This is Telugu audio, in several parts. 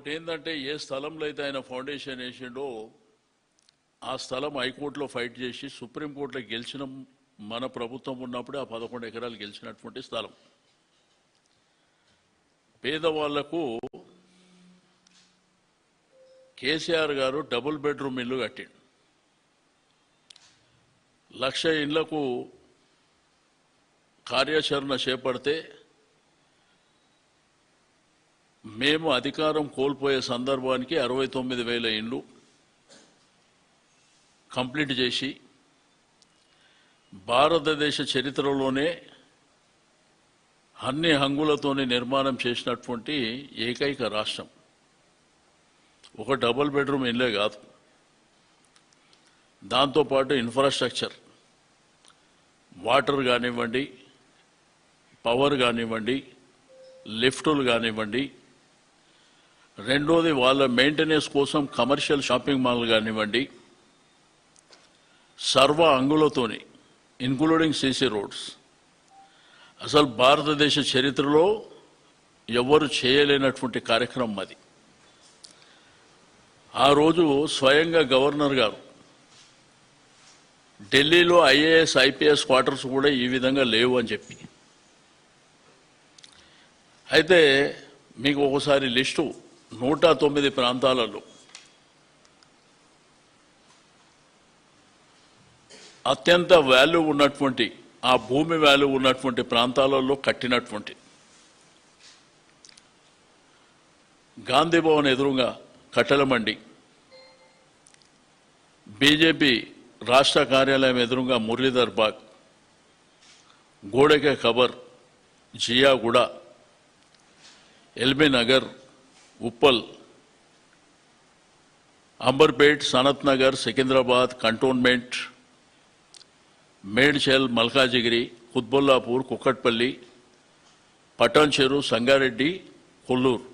ఇంకోటి ఏంటంటే ఏ స్థలంలో అయితే ఆయన ఫౌండేషన్ వేసిండో ఆ స్థలం హైకోర్టులో ఫైట్ చేసి సుప్రీంకోర్టులో గెలిచిన మన ప్రభుత్వం ఉన్నప్పుడే ఆ 11 ఎకరాలు గెలిచినటువంటి స్థలం. పేదవాళ్లకు కేసీఆర్ గారు డబుల్ బెడ్రూమ్ ఇల్లు కట్టిండు. 1,00,000 ఇళ్లకు కార్యాచరణ చేపడితే మేము అధికారం కోల్పోయే సందర్భానికి 69,000 ఇండ్లు కంప్లీట్ చేసి భారతదేశ చరిత్రలోనే అన్ని హంగులతోనే నిర్మాణం చేసినటువంటి ఏకైక రాష్ట్రం. ఒక డబుల్ బెడ్రూమ్ ఇల్లే కాదు, దాంతోపాటు ఇన్ఫ్రాస్ట్రక్చర్, వాటర్ కానివ్వండి, పవర్ కానివ్వండి, లిఫ్టులు కానివ్వండి, రెండోది వాళ్ళ మెయింటెనెన్స్ కోసం కమర్షియల్ షాపింగ్ మాల్ కానివ్వండి, సర్వ అంగులతోని ఇంక్లూడింగ్ సీసీ రోడ్స్. అసలు భారతదేశ చరిత్రలో ఎవరు చేయలేనటువంటి కార్యక్రమం అది. ఆ రోజు స్వయంగా గవర్నర్ గారు ఢిల్లీలో ఐఏఎస్ ఐపీఎస్ క్వార్టర్స్ కూడా ఈ విధంగా లేవు అని చెప్పి, అయితే మీకు ఒకసారి లిస్టు 109 ప్రాంతాలలో అత్యంత వాల్యూ ఉన్నటువంటి ఆ భూమి వాల్యూ ఉన్నటువంటి ప్రాంతాలలో కట్టినటువంటి గాంధీ భవన్ ఎదురుగా కట్టెల మండి, బీజేపీ రాష్ట్ర కార్యాలయం ఎదురుగా మురళీధర్ బాగ్, గోడెకే ఖబర్, జియాగూడ, ఎల్బీ నగర్, ఉప్పల్, అంబర్పేట్, సనత్ నగర్, సికింద్రాబాద్ కంటోన్మెంట్, మేడ్చల్, మల్కాజిగిరి, కుత్బుల్లాపూర్, కుక్కట్పల్లి, పటాన్ చెరు, సంగారెడ్డి, కొల్లూరు.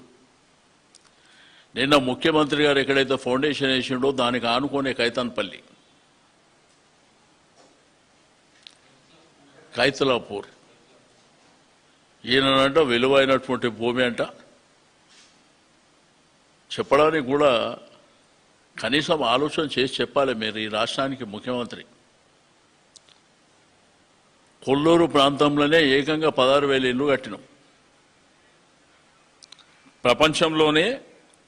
నిన్న ముఖ్యమంత్రి గారు ఎక్కడైతే ఫౌండేషన్ వేసిండో దానికి ఆనుకునే కైతలాపూర్, ఈయనంట విలువైనటువంటి భూమి అంట. చెప్పడానికి కూడా కనీసం ఆలోచన చేసి చెప్పాలి మీరు ఈ రాష్ట్రానికి ముఖ్యమంత్రి. కొల్లూరు ప్రాంతంలోనే ఏకంగా 16,000 ఇళ్ళు కట్టినాం. ప్రపంచంలోనే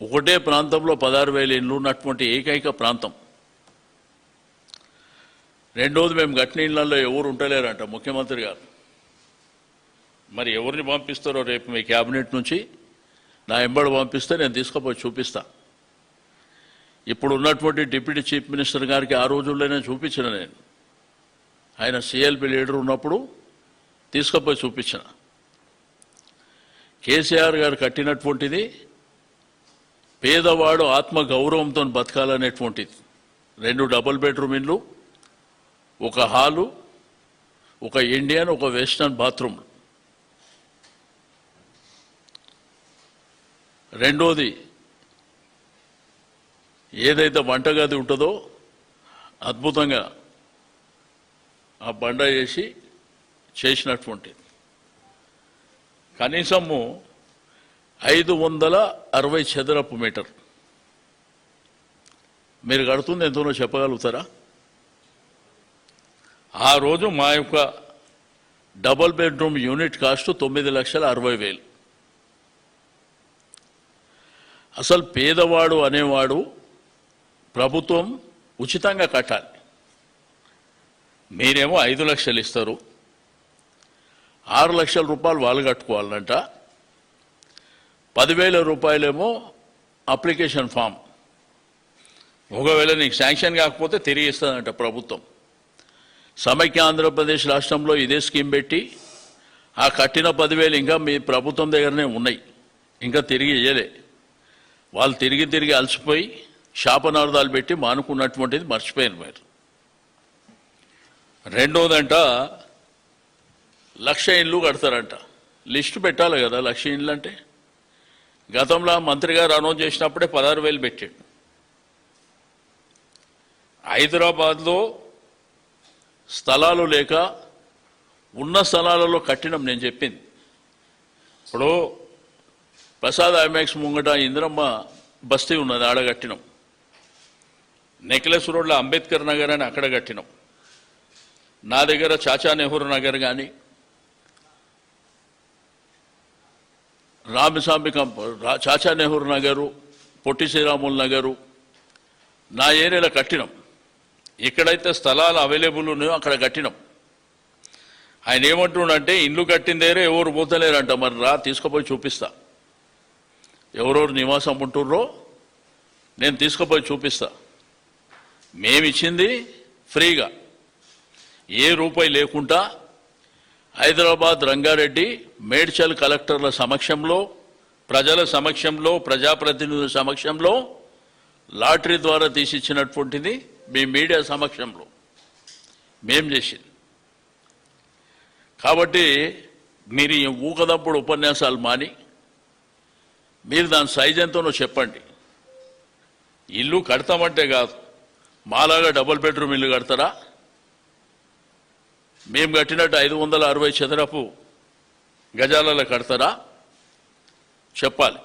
ఒకటే ప్రాంతంలో 16,000 ఇళ్ళు ఉన్నటువంటి ఏకైక ప్రాంతం. రెండోది, మేము కట్టిన ఇళ్లలో ఎవరు ఉంటలేరంట ముఖ్యమంత్రి గారు. మరి ఎవరిని పంపిస్తారో రేపు మీ క్యాబినెట్ నుంచి నా ఎంబడి పంపిస్తే నేను తీసుకుపోయి చూపిస్తా. ఇప్పుడు ఉన్నటువంటి డిప్యూటీ చీఫ్ మినిస్టర్ గారికి ఆ రోజుల్లోనే చూపించిన నేను, ఆయన సిఎల్పి లీడర్ ఉన్నప్పుడు తీసుకుపోయి చూపించిన. కేసీఆర్ గారు కట్టినటువంటిది పేదవాడు ఆత్మ గౌరవంతో బతకాలనేటువంటిది. 2 డబుల్ బెడ్రూమ్ ఇళ్ళు, ఒక హాలు, ఒక ఇండియన్, ఒక వెస్టర్న్ బాత్రూమ్. రెండోది, ఏదైతే వంటగది ఉంటుందో అద్భుతంగా ఆ బండ చేసి చేసినటువంటిది. కనీసము 560 చదరపు మీటర్. మీరు కడుతుంది ఎంతనో చెప్పగలుగుతారా? ఆ రోజు మా యొక్క డబుల్ బెడ్రూమ్ యూనిట్ కాస్ట్ 9,60,000. అసలు పేదవాడు అనేవాడు ప్రభుత్వం ఉచితంగా కట్టాలి. మీరేమో 5 లక్షలు ఇస్తారు, 6 లక్షల రూపాయలు వాళ్ళు కట్టుకోవాలంట, 10,000 రూపాయలేమో అప్లికేషన్ ఫామ్. ఒకవేళ నీకు శాంక్షన్ కాకపోతే తిరిగి ఇస్తుందంట ప్రభుత్వం. సమైక్య ఆంధ్రప్రదేశ్ రాష్ట్రంలో ఇదే స్కీమ్ పెట్టి ఆ కట్టిన 10,000 ఇంకా మీ ప్రభుత్వం దగ్గరనే ఉన్నాయి, ఇంకా తిరిగి ఇయ్యలే. వాళ్ళు తిరిగి అలసిపోయి శాపనార్థాలు పెట్టి మానుకున్నటువంటిది మర్చిపోయారు మీరు. రెండోదంట 1,00,000 ఇళ్ళు కడతారంట. లిస్టు పెట్టాలి కదా 1,00,000 ఇళ్ళు అంటే. గతంలో మంత్రి గారు అనౌన్స్ చేసినప్పుడే 16,000 పెట్టాడు. హైదరాబాద్లో స్థలాలు లేక ఉన్న స్థలాలలో కట్టినాం. నేను చెప్పింది ఇప్పుడు ప్రసాద్ ఐమాక్స్ ముంగట ఇందిరమ్మ బస్తీ ఉన్నది, ఆడ కట్టినాం. నెక్లెస్ రోడ్లో అంబేద్కర్ నగర్ అని అక్కడ కట్టినాం. నా దగ్గర చాచా నెహ్రూ నగర్ కానీ, రామస్వామి చాచా నెహ్రూ నగరు, పొట్టి శ్రీరాములు నగరు నా ఏరియాలో కట్టినాం. ఎక్కడైతే స్థలాలు అవైలబుల్ ఉన్నాయో అక్కడ కట్టినాం. ఆయన ఏమంటుండంటే ఇల్లు కట్టిందేరే ఎవరు పోతలేరంట. మరి రా తీసుకుపోయి చూపిస్తా, ఎవరెవరు నివాసం ఉంటుర్రో నేను తీసుకుపోయి చూపిస్తా. మేమిచ్చింది ఫ్రీగా, ఏ రూపాయి లేకుండా హైదరాబాద్ రంగారెడ్డి మేడ్చల్ కలెక్టర్ల సమక్షంలో, ప్రజల సమక్షంలో, ప్రజాప్రతినిధుల సమక్షంలో లాటరీ ద్వారా తీసిచ్చినటువంటిది మీ మీడియా సమక్షంలో మేం చేసింది. కాబట్టి మీరు ఈ ఊకదప్పుడు ఉపన్యాసాలు మాని మీరు దాని సైజ్ ఎంతనో చెప్పండి. ఇల్లు కడతామంటే కాదు, మాలాగా డబుల్ బెడ్రూమ్ ఇల్లు కడతారా? మేము కట్టినట్టు 560 చదరపు గజాలలో కడతారా? చెప్పాలి.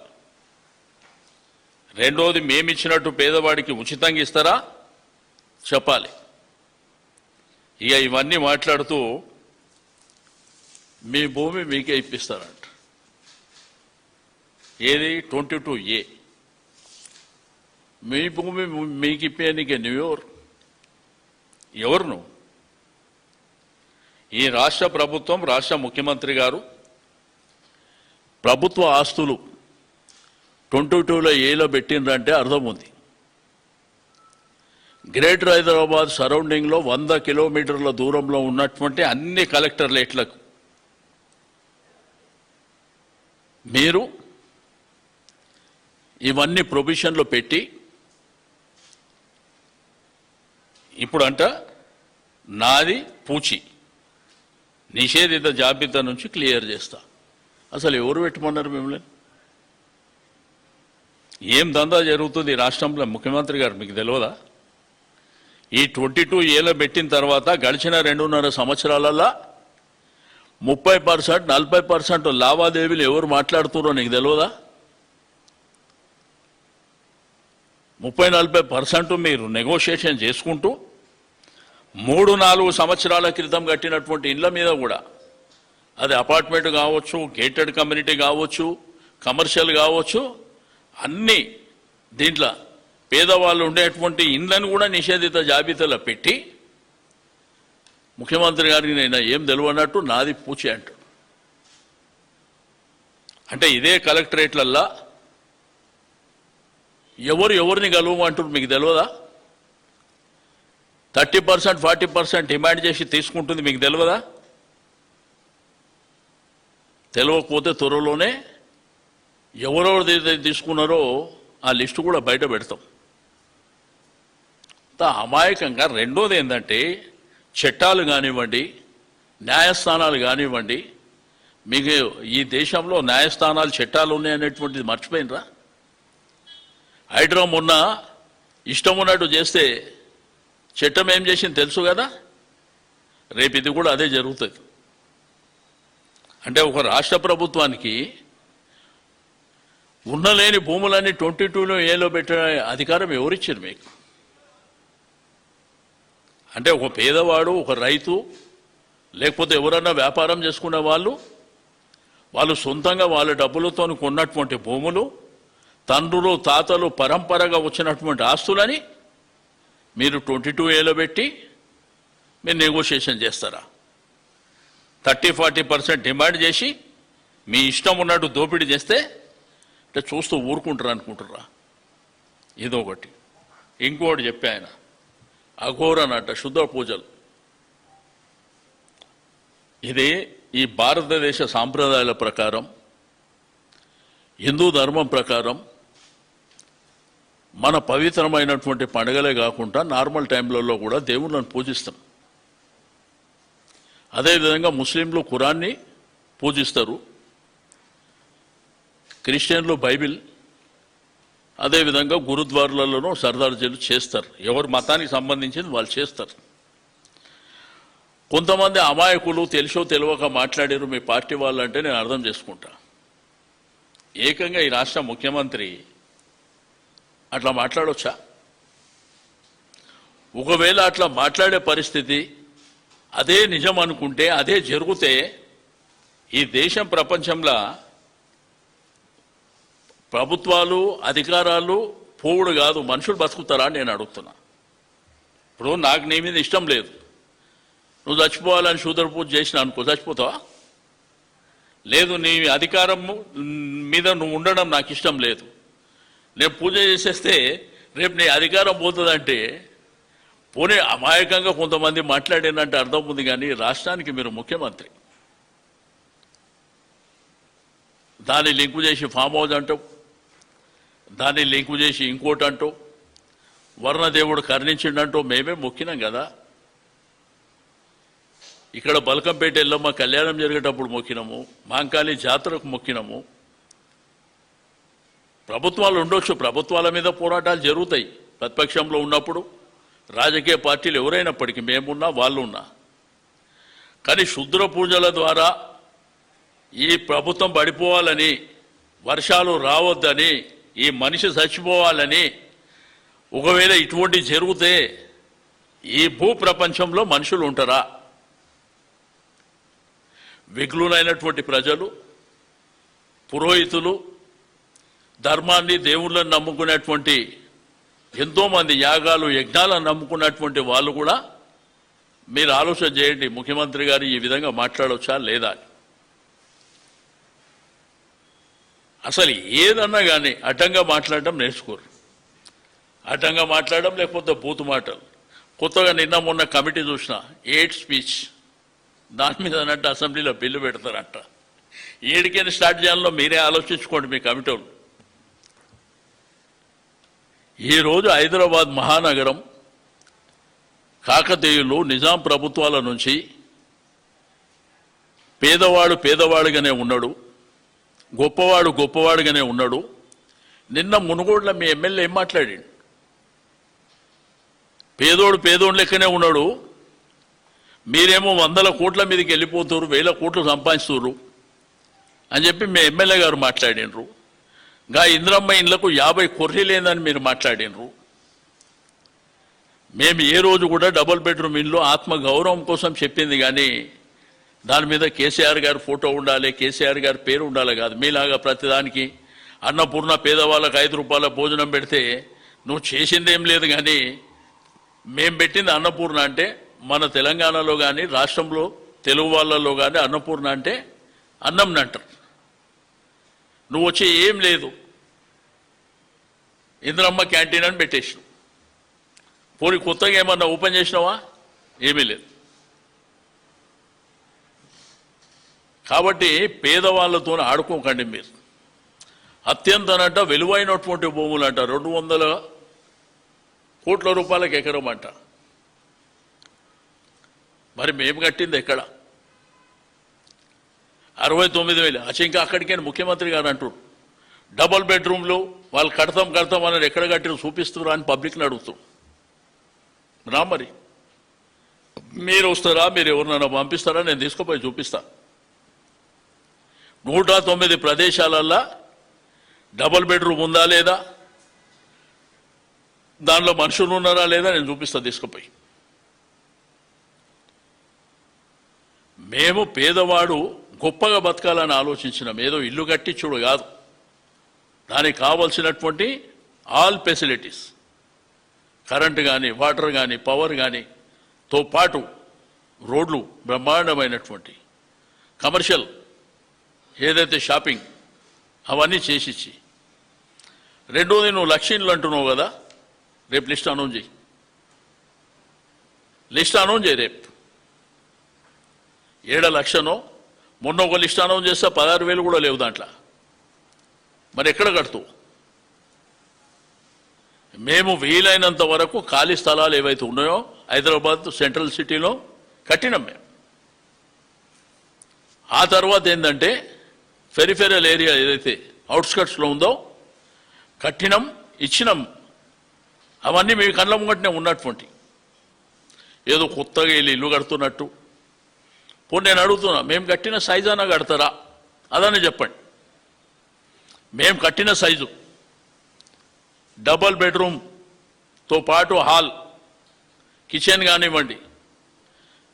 రెండోది, మేమిచ్చినట్టు పేదవాడికి ఉచితంగా ఇస్తారా? చెప్పాలి. ఇక ఇవన్నీ మాట్లాడుతూ మీ భూమి మీకే ఇప్పిస్తారంట. ఏది 22A మీ భూమి మీకు ఇప్పేయనికే ఎవరు నువ్వు? ఈ రాష్ట్ర ప్రభుత్వం, రాష్ట్ర ముఖ్యమంత్రి గారు ప్రభుత్వ ఆస్తులు 22లో ఏలో పెట్టిండ్రంటే అర్థం ఉంది. గ్రేటర్ హైదరాబాద్ సరౌండింగ్లో 100 కిలోమీటర్ల దూరంలో ఉన్నటువంటి అన్ని కలెక్టరేట్లకు మీరు ఇవన్నీ ప్రొవిజన్లో పెట్టి ఇప్పుడంట నాది పూచి నిషేధిత జాబితా నుంచి క్లియర్ చేస్తా. అసలు ఎవరు పెట్టమన్నారు మిమ్మల్ని? ఏం దందా జరుగుతుంది రాష్ట్రంలో? ముఖ్యమంత్రి గారు మీకు తెలియదా? ఈ 22Aలో పెట్టిన తర్వాత గడిచిన 2.5 సంవత్సరాలలో 30%, 40% లావాదేవీలు ఎవరు మాట్లాడుతున్నారో నీకు తెలియదా? 30-40% మీరు నెగోషియేషన్ చేసుకుంటూ 3-4 సంవత్సరాల క్రితం కట్టినటువంటి ఇళ్ల మీద కూడా, అది అపార్ట్మెంట్ కావచ్చు, గేటెడ్ కమ్యూనిటీ కావచ్చు, కమర్షియల్ కావచ్చు, అన్ని దీంట్లో పేదవాళ్ళు ఉండేటువంటి ఇండ్లను కూడా నిషేధిత జాబితాలో పెట్టి ముఖ్యమంత్రి గారికి నేను ఏం తెలియనట్టు నాది పూచి అంటాడు. అంటే ఇదే కలెక్టరేట్లల్లా ఎవరిని కలవమంటారు మీకు తెలియదా? 30%, 40% డిమాండ్ చేసి తీసుకుంటుంది మీకు తెలియదా? తెలియకపోతే త్వరలోనే ఎవరెవరు తీసుకున్నారో ఆ లిస్టు కూడా బయట పెడతాం. అమాయకంగా. రెండోది ఏంటంటే, చట్టాలు కానివ్వండి, న్యాయస్థానాలు కానివ్వండి, మీకు ఈ దేశంలో న్యాయస్థానాలు, చట్టాలు ఉన్నాయనేటువంటిది మర్చిపోయినరా? హైడ్రా మొన్న ఇష్టం ఉన్నట్టు చేస్తే చట్టం ఏం చేసింది తెలుసు కదా? రేపు ఇది కూడా అదే జరుగుతుంది. అంటే ఒక రాష్ట్ర ప్రభుత్వానికి ఉన్నలేని భూములన్నీ 22Aలో పెట్టిన అధికారం ఎవరిచ్చారు మీకు? అంటే ఒక పేదవాడు, ఒక రైతు, లేకపోతే ఎవరన్నా వ్యాపారం చేసుకునే వాళ్ళు సొంతంగా వాళ్ళ డబ్బులతో కొన్నటువంటి భూములు, తండ్రులు తాతలు పరంపరగా వచ్చినటువంటి ఆస్తులని మీరు 22Aలో పెట్టి మీరు నెగోషియేషన్ చేస్తారా? 30-40% డిమాండ్ చేసి మీ ఇష్టం ఉన్నట్టు దోపిడీ చేస్తే అంటే చూస్తూ ఊరుకుంటారు అనుకుంటారా? ఇదొకటి. ఇంకోటి చెప్పే ఆయన అఘోరనట, శుద్ధ పూజలు. ఇది ఈ భారతదేశ సాంప్రదాయాల ప్రకారం, హిందూ ధర్మం ప్రకారం మన పవిత్రమైనటువంటి పండుగలే కాకుండా నార్మల్ టైంలలో కూడా దేవుళ్ళను పూజిస్తాం. అదేవిధంగా ముస్లింలు ఖురాన్ని పూజిస్తారు, క్రిస్టియన్లు బైబిల్, అదేవిధంగా గురుద్వారాలలోనూ సర్దార్జీలు చేస్తారు. ఎవరి మతానికి సంబంధించింది వాళ్ళు చేస్తారు. కొంతమంది అమాయకులు తెలిసో తెలియక మాట్లాడారు మీ పార్టీ వాళ్ళంటే నేను అర్థం చేసుకుంటా. ఏకంగా ఈ రాష్ట్ర ముఖ్యమంత్రి అట్లా మాట్లాడొచ్చా? ఒకవేళ అట్లా మాట్లాడే పరిస్థితి అదే నిజం అనుకుంటే, అదే జరిగితే ఈ దేశం ప్రపంచంలో ప్రభుత్వాలు అధికారాలు పోవుడు కాదు, మనుషులు బతుకుతారా అని నేను అడుగుతున్నా. ఇప్పుడు నాకు నీ మీద ఇష్టం లేదు, నువ్వు చచ్చిపోవాలని శూద్ర పూజ చేసిన అనుకో, చచ్చిపోతావా? లేదు, నీ అధికారం మీద నువ్వు ఉండడం నాకు ఇష్టం లేదు, నేను పూజ చేసేస్తే రేపు నీ అధికారం పోతుందంటే, పోనీ అమాయకంగా కొంతమంది మాట్లాడినంటే అర్థం ఉంది. కానీ రాష్ట్రానికి మీరు ముఖ్యమంత్రి, దాన్ని లింకు చేసి ఫామ్ హౌస్ అంటావు, దాన్ని లింకు చేసి ఇంకోటి అంటూ, వర్ణదేవుడు కరుణించిండంటూ మేమే మొక్కినాం కదా. ఇక్కడ బల్కంపేట ఎల్లమ్మ కళ్యాణం జరిగేటప్పుడు మొక్కినాము, మాంకాళి జాతరకు మొక్కినాము. ప్రభుత్వాలు ఉండొచ్చు, ప్రభుత్వాల మీద పోరాటాలు జరుగుతాయి ప్రతిపక్షంలో ఉన్నప్పుడు, రాజకీయ పార్టీలు ఎవరైనప్పటికీ, మేమున్నా వాళ్ళు ఉన్నా. కానీ శుద్ర పూజల ద్వారా ఈ ప్రభుత్వం పడిపోవాలని, వర్షాలు రావద్దని, ఈ మనిషి చచ్చిపోవాలని, ఒకవేళ ఇటువంటి జరిగితే ఈ భూ ప్రపంచంలో మనుషులు ఉంటారా? విఘ్నులైనటువంటి ప్రజలు, పురోహితులు, ధర్మాన్ని దేవుళ్ళని నమ్ముకునేటువంటి ఎంతోమంది, యాగాలు యజ్ఞాలను నమ్ముకున్నటువంటి వాళ్ళు కూడా మీరు ఆలోచన చేయండి, ముఖ్యమంత్రి గారు ఈ విధంగా మాట్లాడవచ్చా లేదా? అసలు ఏదన్నా కానీ అడ్డంగా మాట్లాడడం నేర్చుకోరు. అడ్డంగా మాట్లాడడం, లేకపోతే బూతు మాటలు. కొత్తగా నిన్న మొన్న కమిటీ చూసిన ఎయిట్ స్పీచ్, దాని మీద అన్నట్టు అసెంబ్లీలో బిల్లు పెడతారంట. ఏడికైనా స్టార్ట్ చేయాలో మీరే ఆలోచించుకోండి మీ కమిటీ వాళ్ళు. ఈరోజు హైదరాబాద్ మహానగరం కాకతీయులు నిజాం ప్రభుత్వాల నుంచి పేదవాడు పేదవాడుగానే ఉన్నాడు, గొప్పవాడు గొప్పవాడుగానే ఉన్నాడు. నిన్న మునుగోడులో మీ ఎమ్మెల్యే ఏం మాట్లాడాడు? పేదోడు పేదోడు లెక్కనే ఉన్నాడు, మీరేమో 100 కోట్ల మీదకి వెళ్ళిపోతున్నారు, 1000 కోట్లు సంపాదిస్తున్నారు అని చెప్పి మీ ఎమ్మెల్యే గారు మాట్లాడినరు. గా ఇంద్రమ్మ ఇండ్లకు 50 కొర్రీలేదని మీరు మాట్లాడినరు. మేము ఏ రోజు కూడా డబుల్ బెడ్రూమ్ ఇండ్లు ఆత్మ గౌరవం కోసం చెప్పింది, కానీ దాని మీద కేసీఆర్ గారి ఫోటో ఉండాలి, కేసీఆర్ గారి పేరు ఉండాలి కాదు. మీలాగా ప్రతిదానికి అన్నపూర్ణ పేదవాళ్ళకు 5 రూపాయల భోజనం పెడితే నువ్వు చేసింది ఏం లేదు. కానీ మేము పెట్టింది అన్నపూర్ణ అంటే, మన తెలంగాణలో కానీ రాష్ట్రంలో తెలుగు వాళ్ళలో కానీ అన్నపూర్ణ అంటే అన్నం అంటారు. నువ్వు వచ్చి ఏం లేదు, ఇంద్రమ్మ క్యాంటీన్ అని పెట్టేసినావు. పోనీ కొత్తగా ఏమన్నా ఓపెన్ చేసినావా? ఏమీ లేదు. కాబట్టి పేదవాళ్ళతో ఆడుకోకండి మీరు. అత్యంతనంట విలువైనటువంటి భూములు అంట 200 కోట్ల రూపాయలకు ఎకరం అంట. మరి మేము కట్టింది ఎక్కడ? 69,000. ఇంకా అక్కడికైనా ముఖ్యమంత్రి గారు అంటారు డబుల్ బెడ్రూమ్లు వాళ్ళు కడతాం అనేది ఎక్కడ కట్టిన చూపిస్తున్నారు అని పబ్లిక్ని అడుగుతారు. రా, మరి మీరు వస్తారా, మీరు ఎవరినైనా పంపిస్తారా? నేను తీసుకుపోయి చూపిస్తా. 109 ప్రదేశాలల్లో డబుల్ బెడ్రూమ్ ఉందా లేదా, దానిలో మనుషులు ఉన్నారా లేదా నేను చూపిస్తా తీసుకుపోయి. మేము పేదవాడు గొప్పగా బతకాలని ఆలోచించినాం, ఏదో ఇల్లు కట్టించుడు కాదు. దానికి కావలసినటువంటి ఆల్ ఫెసిలిటీస్, కరెంటు కానీ, వాటర్ కానీ, పవర్ కానీ తో పాటు రోడ్లు బ్రహ్మాండమైనటువంటి, కమర్షియల్ ఏదైతే షాపింగ్ అవన్నీ చేసిచ్చి. రెండోది, నువ్వు లక్షలు అంటున్నావు కదా, రేపు లిస్ట్ అనౌన్స్ చేయి. రేపు 7 లక్షనో, మొన్న ఒక లిస్ట్ అనౌన్స్ చేస్తే 16,000 కూడా లేవు దాంట్లో. మరి ఎక్కడ కడుతూ? మేము వీలైనంత వరకు ఖాళీ స్థలాలు ఏవైతే ఉన్నాయో హైదరాబాద్ సెంట్రల్ సిటీలో కట్టినాం మేము. ఆ తర్వాత ఏంటంటే పెరిఫెరల్ ఏరియా ఏదైతే అవుట్స్కట్స్లో ఉందో కట్టినాం, ఇచ్చినాం. అవన్నీ మీ కళ్ళ ముంగటనే ఉన్నటువంటి, ఏదో కొత్తగా వెళ్ళి ఇల్లు కడుతున్నట్టు. పోనీ నేను అడుగుతున్నా, మేము కట్టిన సైజానా కడతారా? అదని చెప్పండి. మేము కట్టిన సైజు డబుల్ బెడ్రూమ్తో పాటు హాల్, కిచెన్ కానివ్వండి,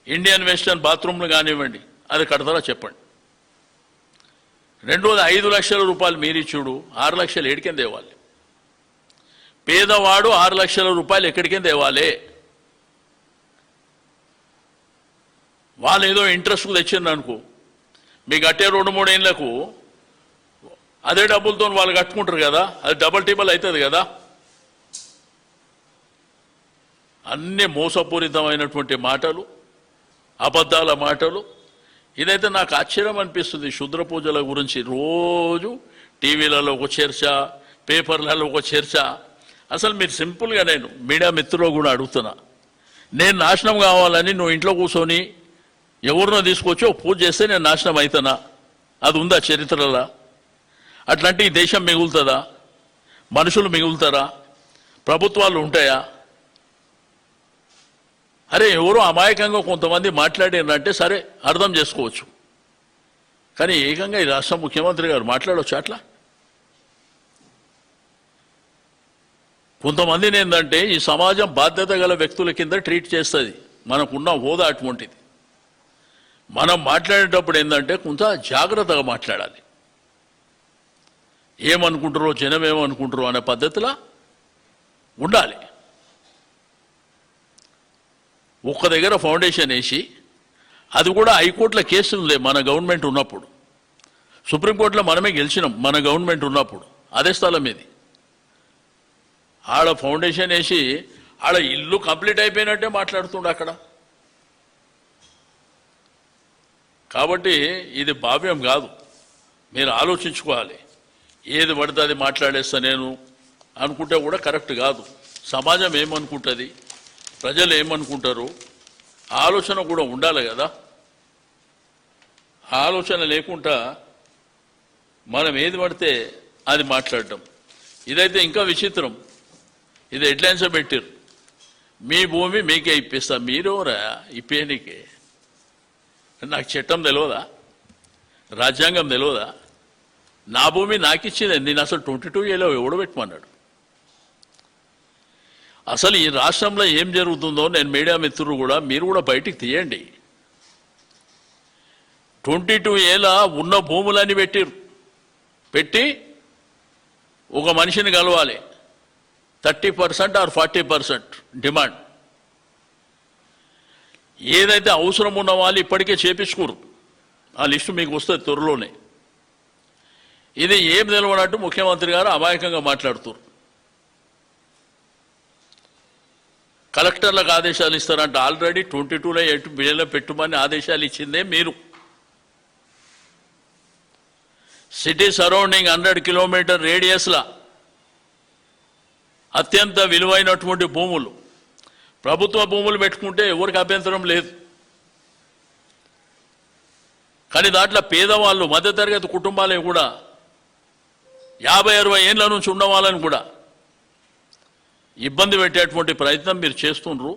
ఇండియన్ వెస్టర్న్ బాత్రూమ్లు కానివ్వండి, అది కడతారా చెప్పండి. రెండోది 5 లక్షల రూపాయలు మీరిచ్చుడు, 6 లక్షలు ఎక్కడికి తేవాలి? పేదవాడు 6 లక్షల రూపాయలు ఎక్కడికి తేవాలి? వాళ్ళు ఏదో ఇంట్రెస్ట్కు తెచ్చింది అనుకో, మీకు కట్టే 2-3 ఏళ్ళకు అదే డబ్బులతో వాళ్ళు కట్టుకుంటారు కదా, అది డబల్ టిబల్ అవుతుంది కదా. అన్ని మోసపూరితమైనటువంటి మాటలు, అబద్ధాల మాటలు. ఇదైతే నాకు ఆశ్చర్యం అనిపిస్తుంది. శుద్ర పూజల గురించి రోజు టీవీలలో ఒక చర్చ, పేపర్లలో ఒక చర్చ. అసలు మీరు సింపుల్గా, నేను మీడియా మిత్రులు కూడా అడుగుతున్నా, నేను నాశనం కావాలని నువ్వు ఇంట్లో కూర్చొని ఎవరినో తీసుకొచ్చి ఒక పూజ చేస్తే నేను నాశనం అవుతానా? అది ఉందా చరిత్రలో? అట్లాంటి ఈ దేశం మిగులుతుందా? మనుషులు మిగులుతారా? ప్రభుత్వాలు ఉంటాయా? అరే ఎవరో అమాయకంగా కొంతమంది మాట్లాడారంటే సరే అర్థం చేసుకోవచ్చు, కానీ ఏకంగా ఈ రాష్ట్ర ముఖ్యమంత్రి గారు మాట్లాడవచ్చు అట్లా? కొంతమందిని ఏంటంటే ఈ సమాజం బాధ్యత గల వ్యక్తుల కింద ట్రీట్ చేస్తుంది. మనకున్న హోదా అటువంటిది. మనం మాట్లాడేటప్పుడు ఏంటంటే కొంత జాగ్రత్తగా మాట్లాడాలి. ఏమనుకుంటారో, జనం ఏమనుకుంటారో అనే పద్ధతిలో ఉండాలి. ఒక్క దగ్గర ఫౌండేషన్ వేసి, అది కూడా హైకోర్టులో కేసు ఉంది మన గవర్నమెంట్ ఉన్నప్పుడు, సుప్రీంకోర్టులో మనమే గెలిచినాం మన గవర్నమెంట్ ఉన్నప్పుడు. అదే స్థలం ఇది. ఆడ ఫౌండేషన్ వేసి ఆడ ఇల్లు కంప్లీట్ అయిపోయినట్టే మాట్లాడుతుండ అక్కడ. కాబట్టి ఇది భావ్యం కాదు. మీరు ఆలోచించుకోవాలి. ఏది పడితే అది మాట్లాడేస్తా నేను అనుకుంటే కూడా కరెక్ట్ కాదు. సమాజం ఏమనుకుంటుంది, ప్రజలు ఏమనుకుంటారు, ఆలోచన కూడా ఉండాలి కదా. ఆలోచన లేకుండా మనం ఏది పడితే అది మాట్లాడటం, ఇదైతే ఇంకా విచిత్రం. ఇది హెడ్లైన్స్ పెట్టారు, మీ భూమి మీకే ఇప్పిస్తా. మీరెవరా ఇప్పేనికే? నాకు చట్టం తెలియదా? రాజ్యాంగం తెలియదా? నా భూమి నాకు ఇచ్చింది. నేను అసలు 22Aలో ఎవడు పెట్టమన్నాడు? అసలు ఈ రాష్ట్రంలో ఏం జరుగుతుందో నేను మీడియా మిత్రులు కూడా మీరు కూడా బయటికి తీయండి. 22Aలో ఉన్న భూములని పెట్టి ఒక మనిషిని కలవాలి. 30% ఆర్ 40% డిమాండ్. ఏదైతే అవసరం ఉన్న వాళ్ళు ఇప్పటికే చేపించుకోరు. ఆ లిస్టు మీకు వస్తుంది త్వరలోనే. ఇది ఏం తెలవనట్టు ముఖ్యమంత్రి గారు అమాయకంగా మాట్లాడుతారు. కలెక్టర్లకు ఆదేశాలు ఇస్తారంట. ఆల్రెడీ 22లో 8 బిలియన్లు పెట్టుమని ఆదేశాలు ఇచ్చిందే మీరు. సిటీ సరౌండింగ్ 100 కిలోమీటర్ రేడియస్లా అత్యంత విలువైనటువంటి భూములు, ప్రభుత్వ భూములు పెట్టుకుంటే ఎవరికి అభ్యంతరం లేదు. కానీ దాంట్లో పేదవాళ్ళు, మధ్యతరగతి కుటుంబాలే కూడా 50-60 ఏళ్ళ నుంచి ఉన్న వాళ్ళని కూడా ఇబ్బంది పెట్టేటువంటి ప్రయత్నం మీరు చేస్తుండ్రు.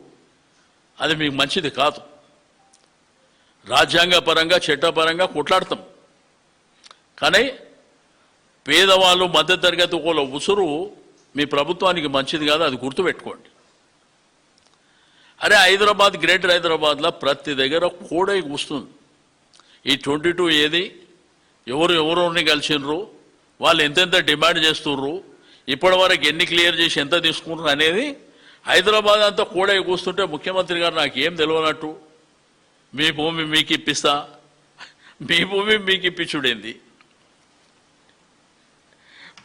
అది మీకు మంచిది కాదు. రాజ్యాంగపరంగా, చట్టపరంగా కొట్లాడతాం, కానీ పేదవాళ్ళు, మధ్యతరగతి వాళ్ళ ఉసురు మీ ప్రభుత్వానికి మంచిది కాదు. అది గుర్తుపెట్టుకోండి. అరే హైదరాబాద్, గ్రేటర్ హైదరాబాద్లో ప్రతి దగ్గర కోడై కూస్తుంది. ఈ 22 ఏది, ఎవరెవరిని కలిసినరు, వాళ్ళు ఎంతెంత డిమాండ్ చేస్తుర్రు, ఇప్పటివరకు ఎన్ని క్లియర్ చేసి ఎంత తీసుకున్నారు అనేది హైదరాబాద్ అంతా కోడై కూస్తుంటే ముఖ్యమంత్రి గారు నాకు ఏం తెలియనట్టు మీ భూమి మీకు ఇప్పిస్తా, మీ భూమి మీకు ఇప్పించుడేంది?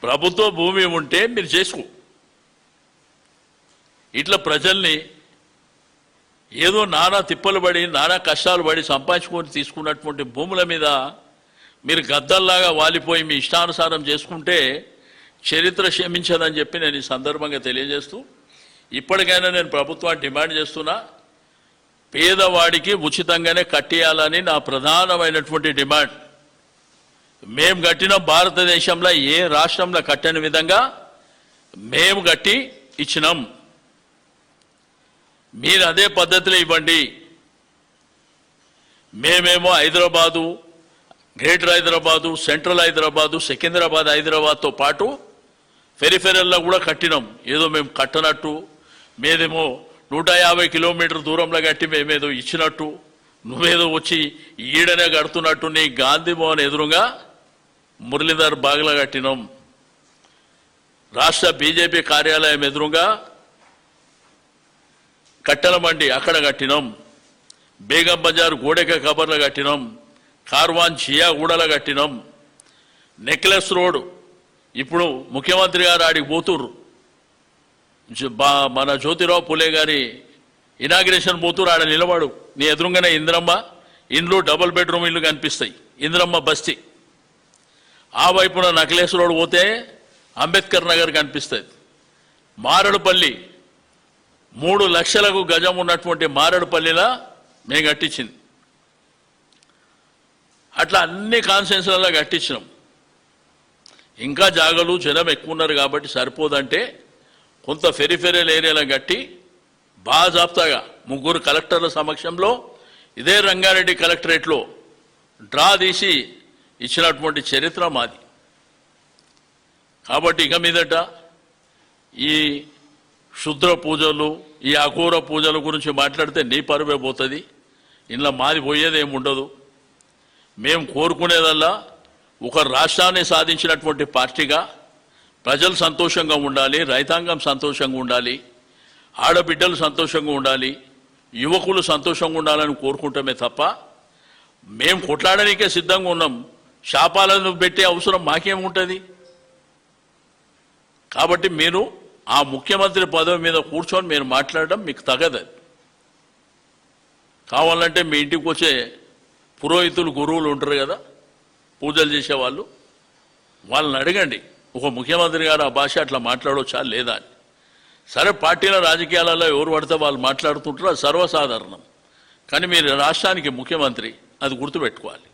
ప్రభుత్వ భూమి ఉంటే మీరు చేసుకో. ఇట్లా ప్రజల్ని ఏదో నానా తిప్పలు పడి, నానా కష్టాలు పడి సంపాదించుకొని తీసుకున్నటువంటి భూముల మీద మీరు గద్దల్లాగా వాలిపోయి మీ ఇష్టానుసారం చేసుకుంటే చరిత్ర క్షమించదని చెప్పి నేను ఈ సందర్భంగా తెలియజేస్తూ, ఇప్పటికైనా నేను ప్రభుత్వాన్ని డిమాండ్ చేస్తున్నా, పేదవాడికి ఉచితంగానే కట్టేయాలని నా ప్రధానమైనటువంటి డిమాండ్. మేము కట్టిన భారతదేశంలో ఏ రాష్ట్రంలో కట్టని విధంగా మేము కట్టి ఇచ్చినాం. మీరు అదే పద్ధతిలో ఇవ్వండి. మేమేమో హైదరాబాదు గ్రేటర్ హైదరాబాదు, సెంట్రల్ హైదరాబాదు, సికింద్రాబాద్ హైదరాబాద్తో పాటు పెరిఫెరల్లో కూడా కట్టినాం. ఏదో మేము కట్టనట్టు, మేదేమో 150 కిలోమీటర్ దూరంలో కట్టి మేమేదో ఇచ్చినట్టు, నువ్వేదో వచ్చి ఈడనే కడుతున్నట్టు నీ గాంధీ భవన్ ఎదురుగా మురళీధర్ బాగ్లా కట్టినాం. రాష్ట్ర బీజేపీ కార్యాలయం ఎదురుగా కట్టెల మండి అక్కడ కట్టినాం. బేగం బజార్ గోడెక కబర్లో కట్టినాం. కార్వాన్ చియా గూడలో కట్టినాం. నెక్లెస్ రోడ్ ఇప్పుడు ముఖ్యమంత్రి గారు ఆడికి పోతుర్రు. మన జ్యోతిరావు పులే గారి ఇనాగ్రేషన్ పోతురు. ఆడ నిలబడు, నీ ఎదురుగానే ఇంద్రమ్మ ఇండ్లు, డబుల్ బెడ్రూమ్ ఇల్లు కనిపిస్తాయి. ఇంద్రమ్మ బస్తీ ఆ వైపున నెక్లెస్ రోడ్ పోతే అంబేద్కర్ నగర్ కనిపిస్తుంది. మారడుపల్లి 3 లక్షలకు గజం ఉన్నటువంటి మారడుపల్లిలా మేము కట్టించింది. అట్లా అన్ని కాన్స్టిట్యున్సీలలో కట్టించినాం. ఇంకా జాగలు జనం ఎక్కువ ఉన్నారు కాబట్టి సరిపోదంటే కొంత ఫెరిఫెరల్ ఏరియాలో కట్టి బాజాప్తాగా 3 కలెక్టర్ల సమక్షంలో ఇదే రంగారెడ్డి కలెక్టరేట్లో డ్రా తీసి ఇచ్చినటువంటి చరిత్ర మాది. కాబట్టి ఇక మీదట ఈ శుద్ర పూజలు, ఈ అఘోర పూజల గురించి మాట్లాడితే నీ పరువే పోతుంది. ఇంట్లో మాది పోయేదేమి ఉండదు. మేము కోరుకునేదల్లా ఒక రాష్ట్రాన్ని సాధించినటువంటి పార్టీగా ప్రజలు సంతోషంగా ఉండాలి, రైతాంగం సంతోషంగా ఉండాలి, ఆడబిడ్డలు సంతోషంగా ఉండాలి, యువకులు సంతోషంగా ఉండాలని కోరుకుంటామే తప్ప మేము కొట్లాడడానికే సిద్ధంగా ఉన్నాం. శాపాలను పెట్టే అవసరం మాకేముంటుంది? కాబట్టి మీరు ఆ ముఖ్యమంత్రి పదవి మీద కూర్చొని మీరు మాట్లాడడం మీకు తగదు. కావాలంటే మీ ఇంటికి వచ్చే పురోహితులు, గురువులు ఉంటారు కదా, పూజలు చేసేవాళ్ళు, వాళ్ళని అడగండి ఒక ముఖ్యమంత్రి గారు ఆ భాష అట్లా మాట్లాడవచ్చా లేదా అని. సరే, పార్టీల రాజకీయాలలో ఎవరు పడితే వాళ్ళు మాట్లాడుతుంటారో అది సర్వసాధారణం. కానీ మీరు రాష్ట్రానికి ముఖ్యమంత్రి, అది గుర్తుపెట్టుకోవాలి.